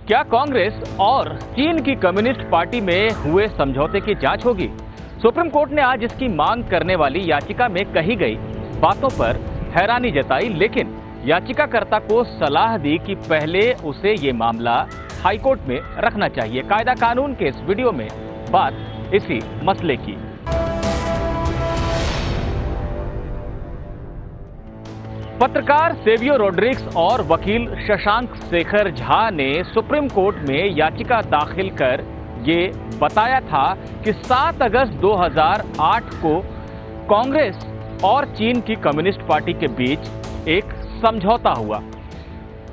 क्या कांग्रेस और चीन की कम्युनिस्ट पार्टी में हुए समझौते की जांच होगी? सुप्रीम कोर्ट ने आज इसकी मांग करने वाली याचिका में कही गई बातों पर हैरानी जताई, लेकिन याचिकाकर्ता को सलाह दी कि पहले उसे ये मामला हाईकोर्ट में रखना चाहिए। कायदा कानून के इस वीडियो में बात इसी मसले की। पत्रकार सेवियो रॉड्रिग्स और वकील शशांक शेखर झा ने सुप्रीम कोर्ट में याचिका दाखिल कर ये बताया था कि 7 अगस्त 2008 को कांग्रेस और चीन की कम्युनिस्ट पार्टी के बीच एक समझौता हुआ।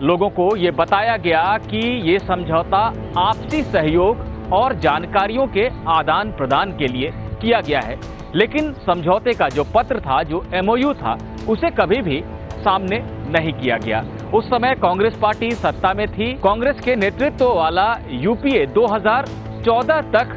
लोगों को ये बताया गया कि ये समझौता आपसी सहयोग और जानकारियों के आदान प्रदान के लिए किया गया है, लेकिन समझौते का जो पत्र था, जो MOU था, उसे कभी भी सामने नहीं किया गया। उस समय कांग्रेस पार्टी सत्ता में थी। कांग्रेस के नेतृत्व वाला UPA 2014 तक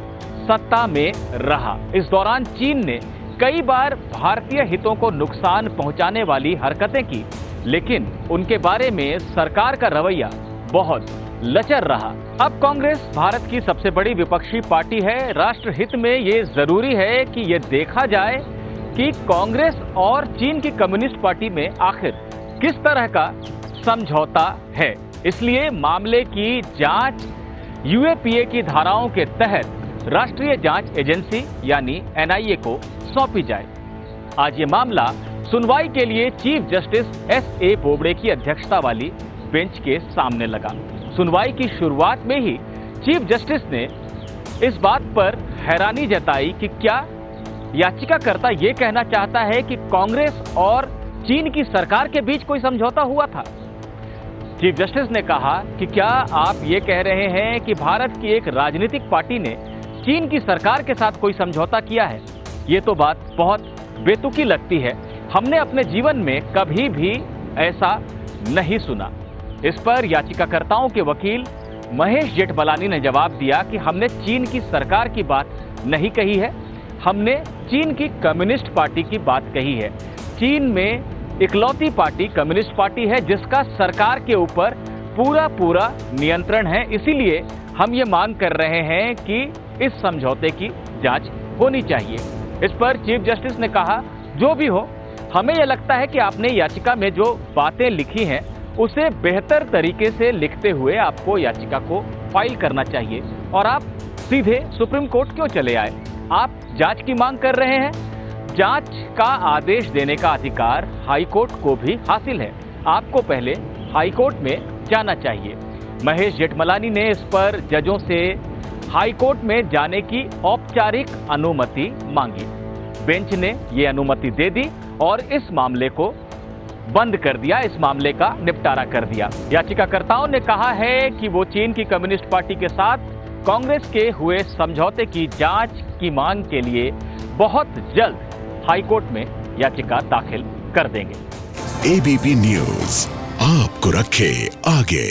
सत्ता में रहा। इस दौरान चीन ने कई बार भारतीय हितों को नुकसान पहुंचाने वाली हरकतें की, लेकिन उनके बारे में सरकार का रवैया बहुत लचर रहा। अब कांग्रेस भारत की सबसे बड़ी विपक्षी पार्टी है। राष्ट्र हित में ये जरूरी है कि ये देखा जाए कि कांग्रेस और चीन की कम्युनिस्ट पार्टी में आखिर किस तरह का समझौता है। इसलिए मामले की जांच UAPA की धाराओं के तहत राष्ट्रीय जांच एजेंसी यानी NIA को सौंपी जाए। आज ये मामला सुनवाई के लिए चीफ जस्टिस SA बोबड़े की अध्यक्षता वाली बेंच के सामने लगा। सुनवाई की शुरुआत में ही चीफ जस्टिस ने इस बात पर हैरानी जताई कि क्या याचिकाकर्ता ये कहना चाहता है कि कांग्रेस और चीन की सरकार के बीच कोई समझौता हुआ था। चीफ जस्टिस ने कहा कि क्या आप ये कह रहे हैं कि भारत की एक राजनीतिक पार्टी ने चीन की सरकार के साथ कोई समझौता किया है? ये तो बात बहुत बेतुकी लगती है। हमने अपने जीवन में कभी भी ऐसा नहीं सुना। इस पर याचिकाकर्ताओं के वकील महेश जेठमलानी ने जवाब दिया कि हमने चीन की सरकार की बात नहीं कही है, हमने चीन की कम्युनिस्ट पार्टी की बात कही है। चीन में इकलौती पार्टी कम्युनिस्ट पार्टी है जिसका सरकार के ऊपर पूरा नियंत्रण है। इसीलिए हम ये मांग कर रहे हैं कि इस समझौते की जांच होनी चाहिए। इस पर चीफ जस्टिस ने कहा, जो भी हो, हमें यह लगता है कि आपने याचिका में जो बातें लिखी हैं उसे बेहतर तरीके से लिखते हुए आपको याचिका को फाइल करना चाहिए और आप सीधे सुप्रीम कोर्ट क्यों चले आए? आप जांच की मांग कर रहे हैं। जांच का आदेश देने का अधिकार हाई कोर्ट को भी हासिल है। आपको पहले हाई कोर्ट में जाना चाहिए। महेश जेठमलानी ने इस पर जजों से हाई कोर्ट में जाने की औपचारिक अनुमति मांगी। बेंच ने ये अनुमति दे दी और इस मामले को बंद कर दिया, इस मामले का निपटारा कर दिया। याचिकाकर्ताओं ने कहा है कि वो चीन की कम्युनिस्ट पार्टी के साथ कांग्रेस के हुए समझौते की जांच की मांग के लिए बहुत जल्द हाईकोर्ट में याचिका दाखिल कर देंगे। ABP न्यूज आपको रखे आगे।